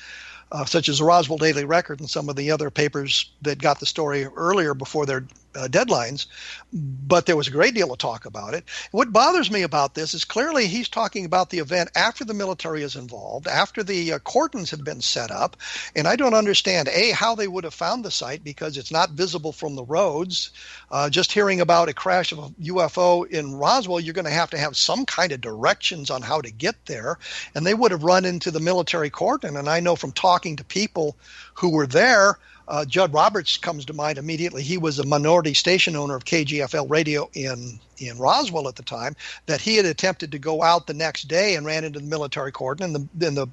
such as the Roswell Daily Record and some of the other papers that got the story earlier before their deadlines. But there was a great deal of talk about it. What bothers me about this is clearly he's talking about the event after the military is involved, after the cordons have been set up. And I don't understand, A, how they would have found the site, because it's not visible from the roads. Just hearing about a crash of a UFO in Roswell, you're going to have some kind of directions on how to get there. And they would have run into the military cordon. And I know from talking to people who were there, Judd Roberts comes to mind immediately. He was a minority station owner of KGFL radio in Roswell at the time, that he had attempted to go out the next day and ran into the military cordon, and the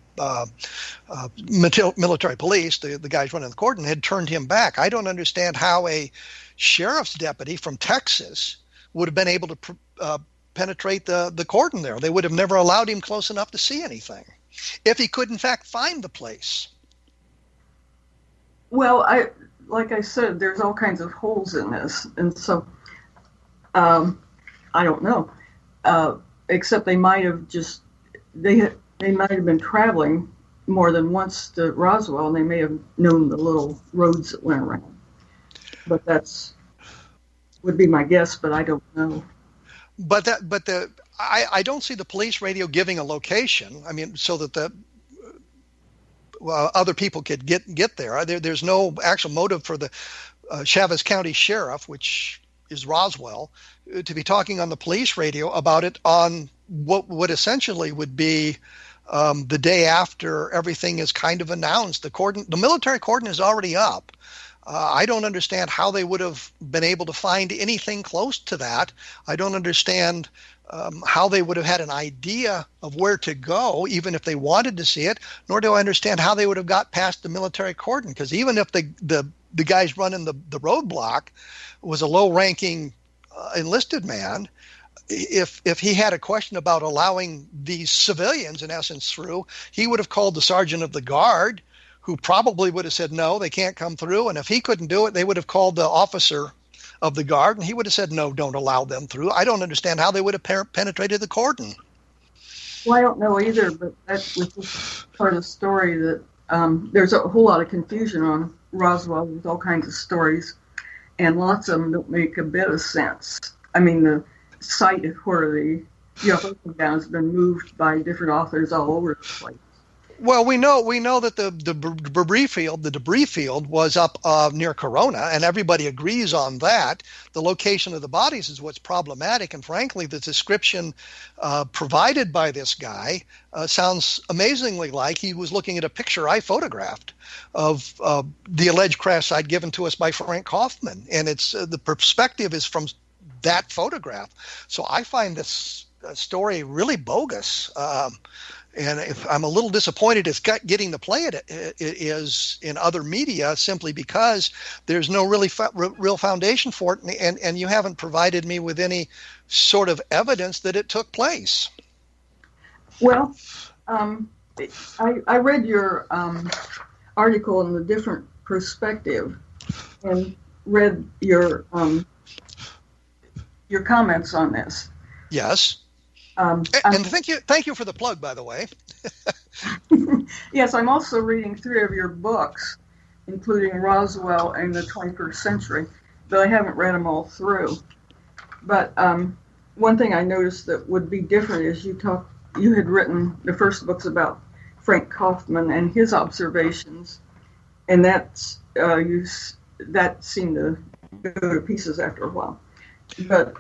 military police, the guys running the cordon, had turned him back. I don't understand how a sheriff's deputy from Texas would have been able to penetrate the cordon there. They would have never allowed him close enough to see anything, if he could in fact find the place. Well, like I said, there's all kinds of holes in this, and so I don't know. Except they might have they might have been traveling more than once to Roswell, and they may have known the little roads that went around. But would be my guess, but I don't know. I don't see the police radio giving a location. I mean, so that other people could get there. There's no actual motive for the Chavez County Sheriff, which is Roswell, to be talking on the police radio about it on what essentially would be the day after everything is kind of announced. The military cordon is already up. I don't understand how they would have been able to find anything close to that. I don't understand how they would have had an idea of where to go, even if they wanted to see it, nor do I understand how they would have got past the military cordon. Because even if the guys running the roadblock was a low-ranking enlisted man, if he had a question about allowing these civilians, in essence, through, he would have called the sergeant of the guard, who probably would have said, no, they can't come through. And if he couldn't do it, they would have called the officer of the guard, and he would have said, no, don't allow them through. I don't understand how they would have penetrated the cordon. Well, I don't know either, but that was just part of the story that there's a whole lot of confusion on Roswell with all kinds of stories, and lots of them don't make a bit of sense. I mean, the site where the UFO came down has been moved by different authors all over the place. Well, we know that the debris field was up near Corona, and everybody agrees on that. The location of the bodies is what's problematic, and frankly, the description provided by this guy sounds amazingly like he was looking at a picture I photographed of the alleged crash site given to us by Frank Kaufman, and it's the perspective is from that photograph. So I find this story really bogus. And if I'm a little disappointed it's getting the play it is in other media, simply because there's no real foundation for it, and you haven't provided me with any sort of evidence that it took place. Well, I read your article in a different perspective and read your comments on this. Yes. And thank you for the plug, by the way. Yes, I'm also reading 3 of your books, including Roswell and the 21st Century, but I haven't read them all through. But one thing I noticed that would be different is you had written the first books about Frank Kaufman and his observations, and that seemed to go to pieces after a while. But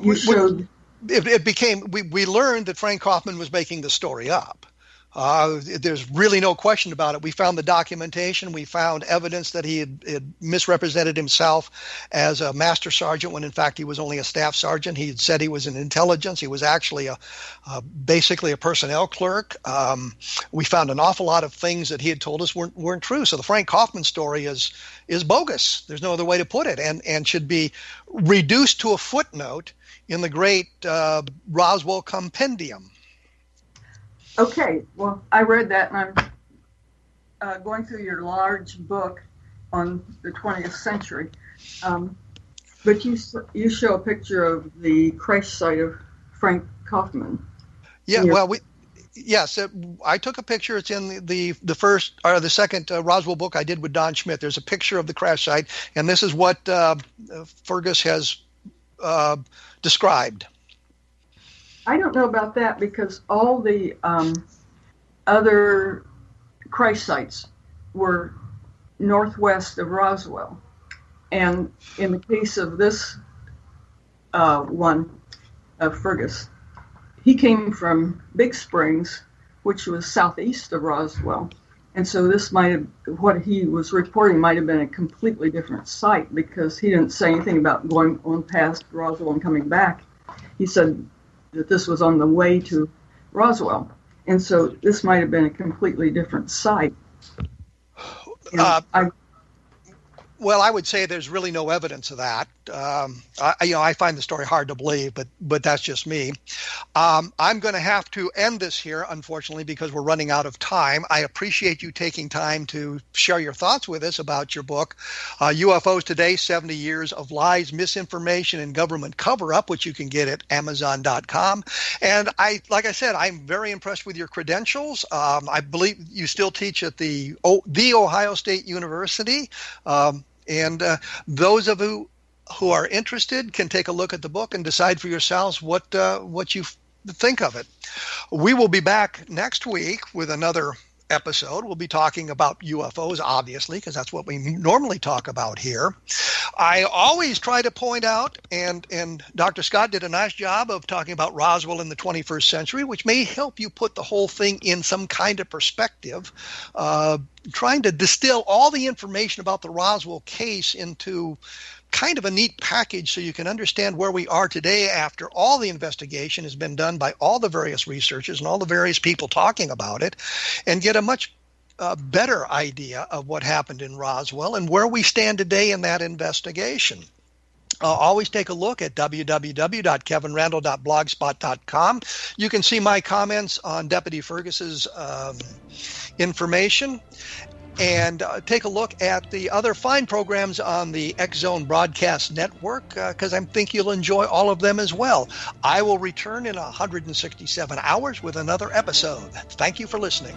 you showed... It became, we learned that Frank Kaufman was making the story up. There's really no question about it. We found the documentation. We found evidence that he had misrepresented himself as a master sergeant when in fact he was only a staff sergeant. He had said he was in intelligence. He was actually basically a personnel clerk. We found an awful lot of things that he had told us weren't true. So the Frank Kaufman story is bogus. There's no other way to put it, and should be reduced to a footnote in the great Roswell Compendium. Okay, well, I read that, and I'm going through your large book on the 20th century. But you show a picture of the crash site of Frank Kaufman. Yeah, well, yes, I took a picture. It's in the first or the second Roswell book I did with Don Schmidt. There's a picture of the crash site, and this is what Fergus has described. I don't know about that, because all the other crash sites were northwest of Roswell. And in the case of this one, Fergus, he came from Big Springs, which was southeast of Roswell. And so this what he was reporting might have been a completely different site, because he didn't say anything about going on past Roswell and coming back. He said that this was on the way to Roswell. And so this might have been a completely different site. Well, I would say there's really no evidence of that. I find the story hard to believe, but that's just me. I'm going to have to end this here, unfortunately, because we're running out of time. I appreciate you taking time to share your thoughts with us about your book, UFOs Today, 70 Years of Lies, Misinformation, and Government Cover-Up, which you can get at Amazon.com. And like I said, I'm very impressed with your credentials. I believe you still teach at the Ohio State University. And those of you who are interested can take a look at the book and decide for yourselves what you think of it. We will be back next week with another episode. We'll be talking about UFOs, obviously, because that's what we normally talk about here. I always try to point out, and Dr. Scott did a nice job of talking about Roswell in the 21st century, which may help you put the whole thing in some kind of perspective, trying to distill all the information about the Roswell case into kind of a neat package so you can understand where we are today after all the investigation has been done by all the various researchers and all the various people talking about it, and get a much better idea of what happened in Roswell and where we stand today in that investigation. Always take a look at www.kevinrandle.blogspot.com. You can see my comments on Deputy Fergus's information, and take a look at the other fine programs on the X-Zone Broadcast Network, because I think you'll enjoy all of them as well. I will return in 167 hours with another episode. Thank you for listening.